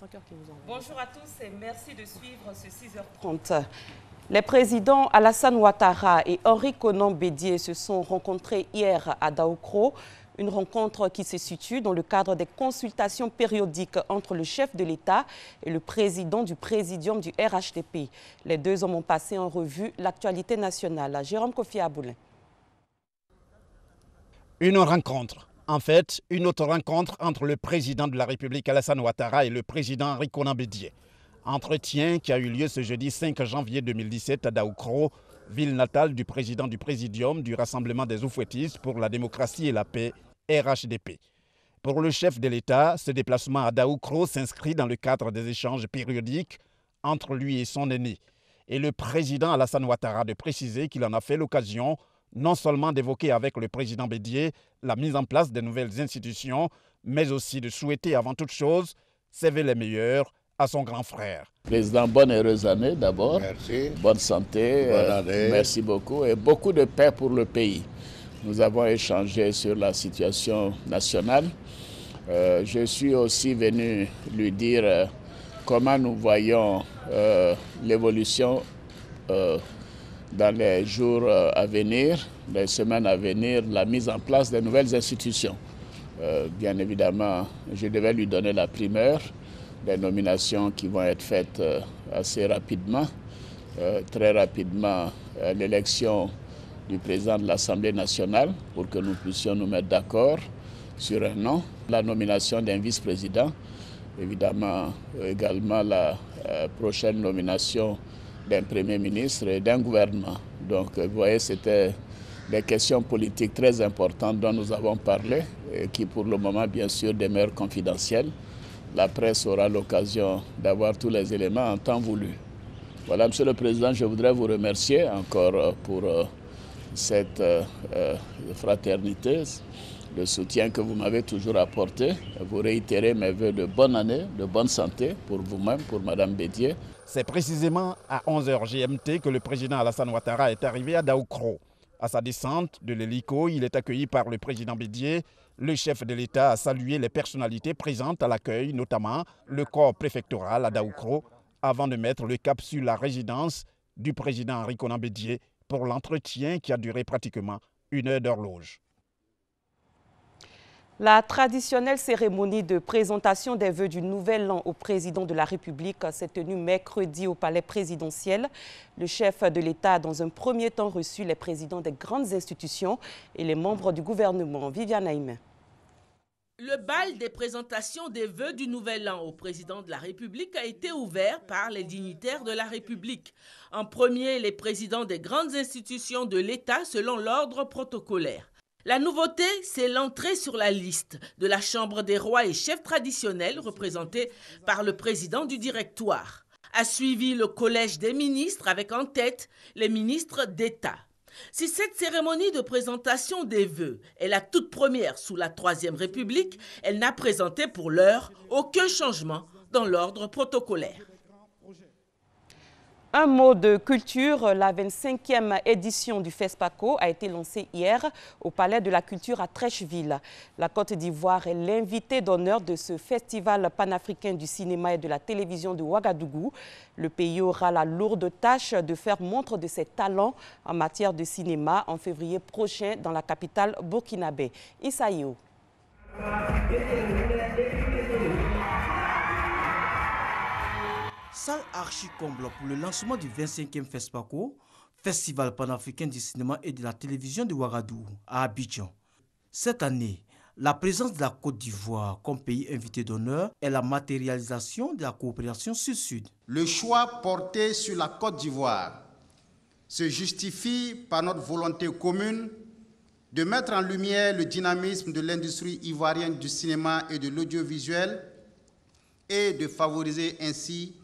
cœur qui vous envoie. Bonjour à tous et merci de suivre ce 6h30. Les présidents Alassane Ouattara et Henri Konan Bédié se sont rencontrés hier à Daoukro. Une rencontre qui se situe dans le cadre des consultations périodiques entre le chef de l'État et le président du présidium du RHDP. Les deux hommes ont passé en revue l'actualité nationale. Jérôme Kofi Aboulin. Une rencontre. En fait, une autre rencontre entre le président de la République Alassane Ouattara et le président Henri Konan Bédié. Entretien qui a eu lieu ce jeudi 5 janvier 2017 à Daoukro, ville natale du président du présidium du Rassemblement des Oufouettistes pour la démocratie et la paix, RHDP. Pour le chef de l'État, ce déplacement à Daoukro s'inscrit dans le cadre des échanges périodiques entre lui et son aîné. Et le président Alassane Ouattara de préciser qu'il en a fait l'occasion non seulement d'évoquer avec le président Bédié la mise en place de nouvelles institutions, mais aussi de souhaiter avant toute chose ses vœux les meilleurs à son grand frère. Président, bonne heureuse année d'abord. Merci. Bonne santé. Bonne année. Merci beaucoup et beaucoup de paix pour le pays. Nous avons échangé sur la situation nationale. Je suis aussi venu lui dire comment nous voyons l'évolution dans les jours à venir, les semaines à venir, la mise en place des nouvelles institutions. Bien évidemment, je devais lui donner la primeur des nominations qui vont être faites assez rapidement. Très rapidement, l'élection du président de l'Assemblée nationale pour que nous puissions nous mettre d'accord sur un nom. La nomination d'un vice-président, évidemment également la prochaine nomination d'un Premier ministre et d'un gouvernement. Donc vous voyez, c'était des questions politiques très importantes dont nous avons parlé et qui pour le moment bien sûr demeurent confidentielles. La presse aura l'occasion d'avoir tous les éléments en temps voulu. Voilà, Monsieur le Président, je voudrais vous remercier encore pour cette fraternité, le soutien que vous m'avez toujours apporté. Vous réitérez mes vœux de bonne année, de bonne santé pour vous-même, pour Mme Bédié. C'est précisément à 11h GMT que le président Alassane Ouattara est arrivé à Daoukro. À sa descente de l'hélico, il est accueilli par le président Bédié. Le chef de l'État a salué les personnalités présentes à l'accueil, notamment le corps préfectoral à Daoukro, avant de mettre le cap sur la résidence du président Henri Konan Bédié pour l'entretien qui a duré pratiquement 1 heure d'horloge. La traditionnelle cérémonie de présentation des vœux du Nouvel An au président de la République s'est tenue mercredi au palais présidentiel. Le chef de l'État a dans un premier temps reçu les présidents des grandes institutions et les membres du gouvernement. Viviane Aïmé. Le bal des présentations des vœux du Nouvel An au président de la République a été ouvert par les dignitaires de la République. En premier, les présidents des grandes institutions de l'État selon l'ordre protocolaire. La nouveauté, c'est l'entrée sur la liste de la Chambre des rois et chefs traditionnels représentés par le président du directoire. A suivi le collège des ministres avec en tête les ministres d'État. Si cette cérémonie de présentation des vœux est la toute première sous la Troisième République, elle n'a présenté pour l'heure aucun changement dans l'ordre protocolaire. Un mot de culture, la 25e édition du FESPACO a été lancée hier au Palais de la Culture à Trècheville. La Côte d'Ivoire est l'invité d'honneur de ce festival panafricain du cinéma et de la télévision de Ouagadougou. Le pays aura la lourde tâche de faire montre de ses talents en matière de cinéma en février prochain dans la capitale burkinabé. Issaïo. Salle archi-comble pour le lancement du 25e FESPACO, Festival panafricain du cinéma et de la télévision de Ouagadougou, à Abidjan. Cette année, la présence de la Côte d'Ivoire comme pays invité d'honneur est la matérialisation de la coopération sud-sud. Le choix porté sur la Côte d'Ivoire se justifie par notre volonté commune de mettre en lumière le dynamisme de l'industrie ivoirienne du cinéma et de l'audiovisuel et de favoriser ainsi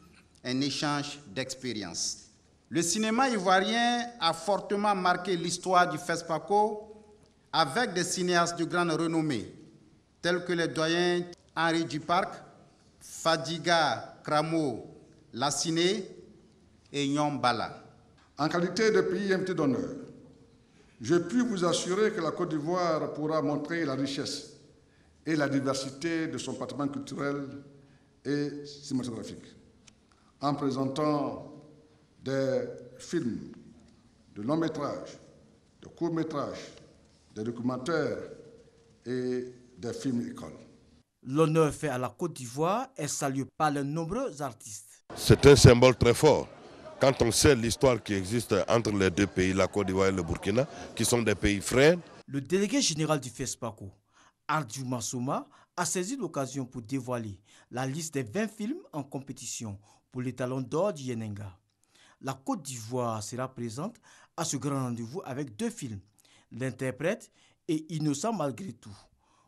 un échange d'expériences. Le cinéma ivoirien a fortement marqué l'histoire du FESPACO avec des cinéastes de grande renommée, tels que les doyens Henri Duparc, Fadiga Kramo Lassiné et Nyom Bala. En qualité de pays invité d'honneur, je puis vous assurer que la Côte d'Ivoire pourra montrer la richesse et la diversité de son patrimoine culturel et cinématographiques, en présentant des films, de longs métrages, de courts métrages, des documentaires et des films écoles. L'honneur fait à la Côte d'Ivoire est salué par de nombreux artistes. C'est un symbole très fort. Quand on sait l'histoire qui existe entre les deux pays, la Côte d'Ivoire et le Burkina, qui sont des pays frères. Le délégué général du FESPACO, Ardu Massouma, a saisi l'occasion pour dévoiler la liste des 20 films en compétition pour les Talons d'or du Yenenga. La Côte d'Ivoire sera présente à ce grand rendez-vous avec 2 films, L'interprète et Innocent malgré tout.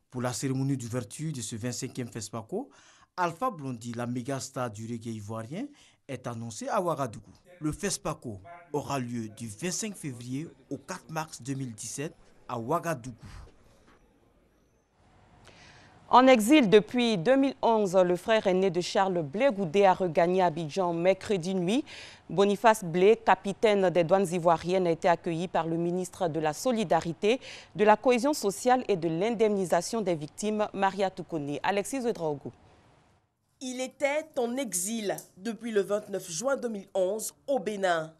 Pour la cérémonie d'ouverture de ce 25e FESPACO, Alpha Blondy, la méga star du reggae ivoirien, est annoncé à Ouagadougou. Le FESPACO aura lieu du 25 février au 4 mars 2017 à Ouagadougou. En exil depuis 2011, le frère aîné de Charles Blé Goudé a regagné Abidjan mercredi nuit. Boniface Blé, capitaine des douanes ivoiriennes, a été accueilli par le ministre de la Solidarité, de la Cohésion sociale et de l'indemnisation des victimes, Maria Toukouni. Alexis Ouedraogo. Il était en exil depuis le 29 juin 2011 au Bénin.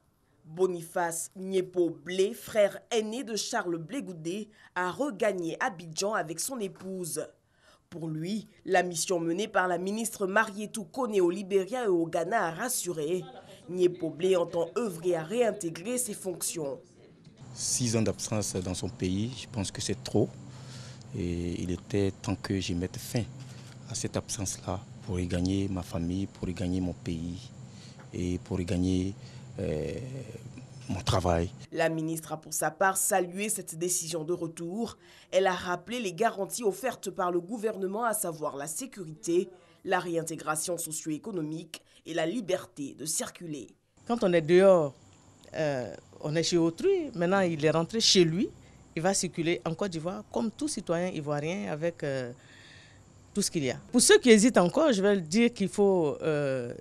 Boniface Niepo Blé, frère aîné de Charles Blé Goudé, a regagné Abidjan avec son épouse. Pour lui, la mission menée par la ministre Marietou Koné au Libéria et au Ghana a rassuré. Niepo Blé entend œuvrer à réintégrer ses fonctions. 6 ans d'absence dans son pays, je pense que c'est trop. Et il était temps que j'y mette fin à cette absence-là pour regagner ma famille, pour regagner mon pays et pour regagner mon travail. La ministre a pour sa part salué cette décision de retour. Elle a rappelé les garanties offertes par le gouvernement, à savoir la sécurité, la réintégration socio-économique et la liberté de circuler. Quand on est dehors, on est chez autrui. Maintenant, il est rentré chez lui. Il va circuler en Côte d'Ivoire comme tout citoyen ivoirien avec tout ce qu'il y a. Pour ceux qui hésitent encore, je vais dire qu'il faut...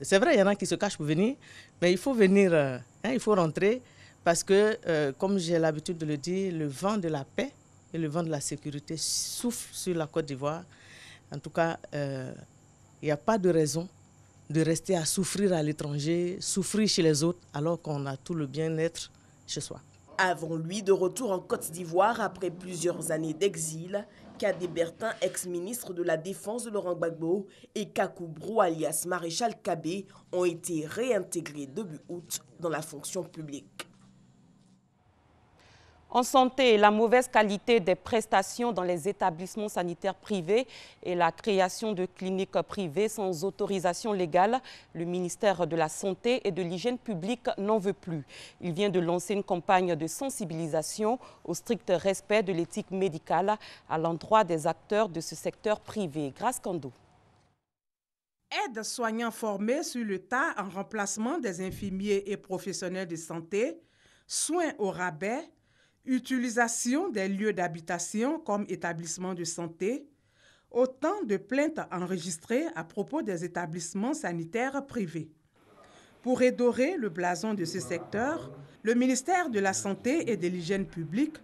c'est vrai, il y en a qui se cachent pour venir, mais il faut venir, il faut rentrer parce que, comme j'ai l'habitude de le dire, le vent de la paix et le vent de la sécurité souffle sur la Côte d'Ivoire. En tout cas, il n'y a pas de raison de rester à souffrir à l'étranger, souffrir chez les autres, alors qu'on a tout le bien-être chez soi. Avant lui, de retour en Côte d'Ivoire après plusieurs années d'exil, Kadé Bertin, ex-ministre de la Défense de Laurent Gbagbo, et Kakou Brou alias Maréchal Kabé ont été réintégrés début août dans la fonction publique. En santé, la mauvaise qualité des prestations dans les établissements sanitaires privés et la création de cliniques privées sans autorisation légale, le ministère de la Santé et de l'Hygiène publique n'en veut plus. Il vient de lancer une campagne de sensibilisation au strict respect de l'éthique médicale à l'endroit des acteurs de ce secteur privé. Grâce Kando. Aides-soignants formés sur le tas en remplacement des infirmiers et professionnels de santé, soins au rabais, utilisation des lieux d'habitation comme établissements de santé, autant de plaintes enregistrées à propos des établissements sanitaires privés. Pour redorer le blason de ce secteur, le ministère de la Santé et de l'Hygiène publique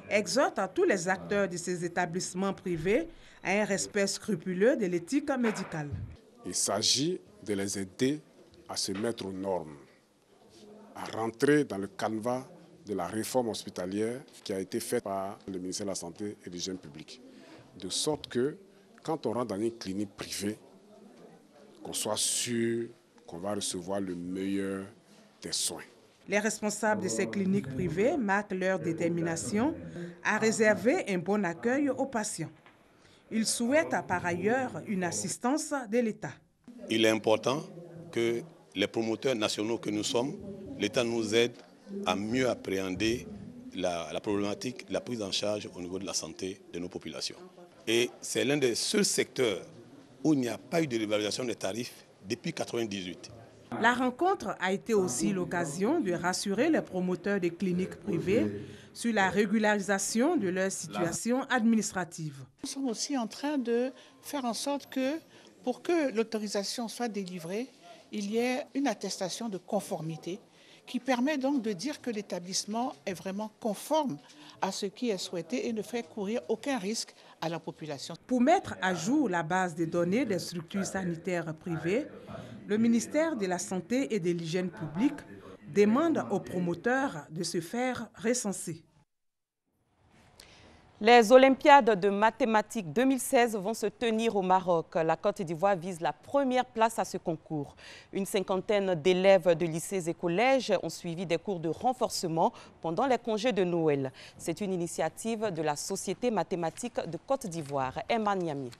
exhorte à tous les acteurs de ces établissements privés à un respect scrupuleux de l'éthique médicale. Il s'agit de les aider à se mettre aux normes, à rentrer dans le canevas de la réforme hospitalière qui a été faite par le ministère de la Santé et de l'Hygiène publique. De sorte que, quand on rentre dans une clinique privée, qu'on soit sûr qu'on va recevoir le meilleur des soins. Les responsables de ces cliniques privées marquent leur détermination à réserver un bon accueil aux patients. Ils souhaitent par ailleurs une assistance de l'État. Il est important que les promoteurs nationaux que nous sommes, l'État nous aide à mieux appréhender la problématique de la prise en charge au niveau de la santé de nos populations. Et c'est l'un des seuls secteurs où il n'y a pas eu de réévaluation des tarifs depuis 1998. La rencontre a été aussi l'occasion de rassurer les promoteurs des cliniques privées sur la régularisation de leur situation administrative. Nous sommes aussi en train de faire en sorte que, pour que l'autorisation soit délivrée, il y ait une attestation de conformité qui permet donc de dire que l'établissement est vraiment conforme à ce qui est souhaité et ne fait courir aucun risque à la population. Pour mettre à jour la base des données des structures sanitaires privées, le ministère de la Santé et de l'Hygiène publique demande aux promoteurs de se faire recenser. Les Olympiades de mathématiques 2016 vont se tenir au Maroc. La Côte d'Ivoire vise la première place à ce concours. Une cinquantaine d'élèves de lycées et collèges ont suivi des cours de renforcement pendant les congés de Noël. C'est une initiative de la Société mathématique de Côte d'Ivoire. Emma Niami.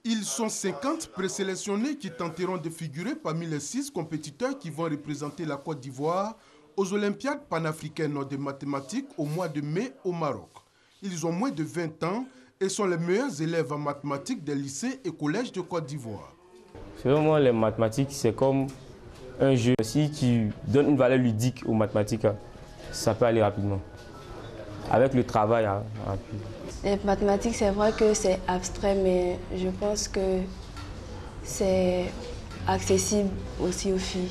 Ils sont 50 présélectionnés qui tenteront de figurer parmi les 6 compétiteurs qui vont représenter la Côte d'Ivoire aux Olympiades panafricaines de mathématiques au mois de mai au Maroc. Ils ont moins de 20 ans et sont les meilleurs élèves en mathématiques des lycées et collèges de Côte d'Ivoire. Selon moi, les mathématiques, c'est comme un jeu. Si tu donnes une valeur ludique aux mathématiques, ça peut aller rapidement. Avec le travail. Les mathématiques, c'est vrai que c'est abstrait, mais je pense que c'est accessible aussi aux filles.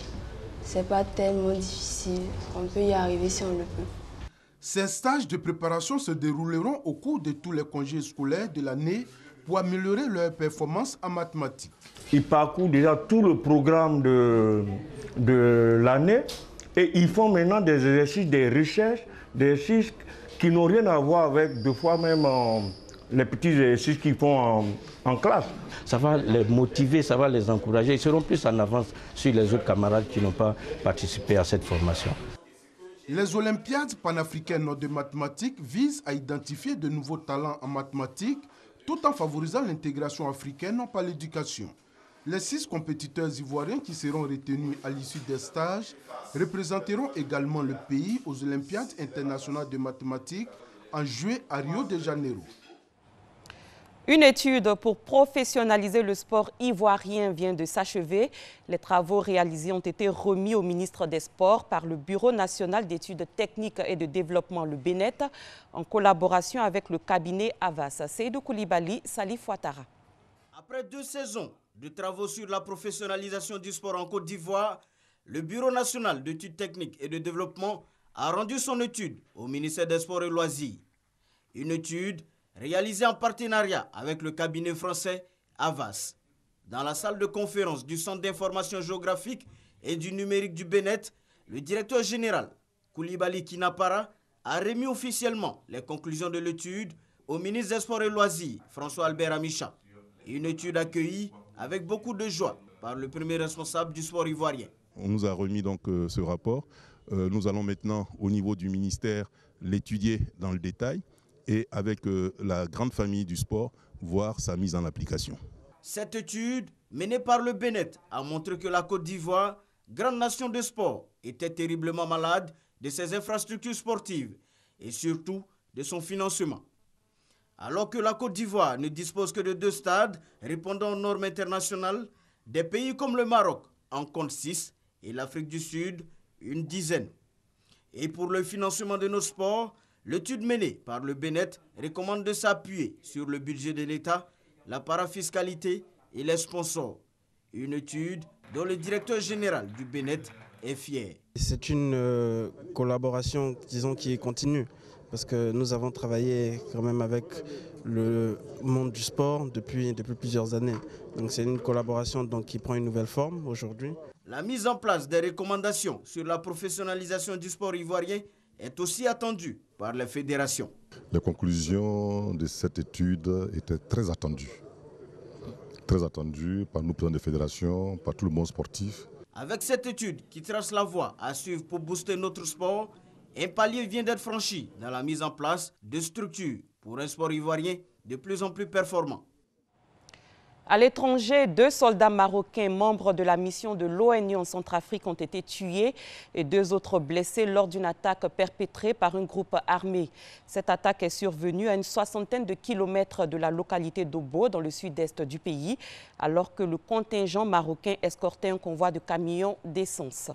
C'est pas tellement difficile, on peut y arriver si on le peut. Ces stages de préparation se dérouleront au cours de tous les congés scolaires de l'année pour améliorer leur performance en mathématiques. Ils parcourent déjà tout le programme de l'année et ils font maintenant des exercices, des recherches, des exercices qui n'ont rien à voir avec deux fois même les petits exercices qu'ils font en classe. Ça va les motiver, ça va les encourager. Ils seront plus en avance sur les autres camarades qui n'ont pas participé à cette formation. Les Olympiades panafricaines de mathématiques visent à identifier de nouveaux talents en mathématiques tout en favorisant l'intégration africaine par l'éducation. Les 6 compétiteurs ivoiriens qui seront retenus à l'issue des stages représenteront également le pays aux Olympiades internationales de mathématiques en juillet à Rio de Janeiro. Une étude pour professionnaliser le sport ivoirien vient de s'achever. Les travaux réalisés ont été remis au ministre des Sports par le Bureau national d'études techniques et de développement, le BNET, en collaboration avec le cabinet Havas. Seydou Koulibaly, Salif Ouattara. Après 2 saisons de travaux sur la professionnalisation du sport en Côte d'Ivoire, le Bureau national d'études techniques et de développement a rendu son étude au ministère des Sports et Loisirs. Une étude réalisé en partenariat avec le cabinet français Havas. Dans la salle de conférence du Centre d'information géographique et du numérique du BNET, le directeur général, Koulibaly Kinapara, a remis officiellement les conclusions de l'étude au ministre des Sports et Loisirs, François-Albert Amicha. Une étude accueillie avec beaucoup de joie par le premier responsable du sport ivoirien. On nous a remis donc ce rapport. Nous allons maintenant, au niveau du ministère, l'étudier dans le détail et avec la grande famille du sport, voir sa mise en application. Cette étude, menée par le BNET, a montré que la Côte d'Ivoire, grande nation de sport, était terriblement malade de ses infrastructures sportives et surtout de son financement. Alors que la Côte d'Ivoire ne dispose que de 2 stades répondant aux normes internationales, des pays comme le Maroc en comptent 6 et l'Afrique du Sud une dizaine. Et pour le financement de nos sports, l'étude menée par le BNET recommande de s'appuyer sur le budget de l'État, la parafiscalité et les sponsors. Une étude dont le directeur général du BNET est fier. C'est une collaboration, disons, qui est continue, parce que nous avons travaillé quand même avec le monde du sport depuis plusieurs années. Donc c'est une collaboration donc, qui prend une nouvelle forme aujourd'hui. La mise en place des recommandations sur la professionnalisation du sport ivoirien est aussi attendue par les fédérations. Les conclusions de cette étude étaient très attendues par nous, présidents des fédérations, par tout le monde sportif. Avec cette étude qui trace la voie à suivre pour booster notre sport, un palier vient d'être franchi dans la mise en place de structures pour un sport ivoirien de plus en plus performant. À l'étranger, 2 soldats marocains membres de la mission de l'ONU en Centrafrique ont été tués et 2 autres blessés lors d'une attaque perpétrée par un groupe armé. Cette attaque est survenue à une 60aine de kilomètres de la localité d'Obo, dans le sud-est du pays, alors que le contingent marocain escortait un convoi de camions d'essence.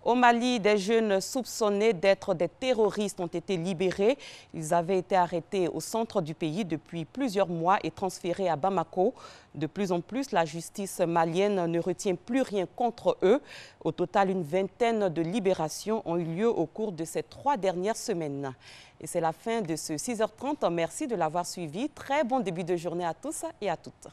Au Mali, des jeunes soupçonnés d'être des terroristes ont été libérés. Ils avaient été arrêtés au centre du pays depuis plusieurs mois et transférés à Bamako. De plus en plus, la justice malienne ne retient plus rien contre eux. Au total, une vingtaine de libérations ont eu lieu au cours de ces 3 dernières semaines. Et c'est la fin de ce 6h30. Merci de l'avoir suivi. Très bon début de journée à tous et à toutes.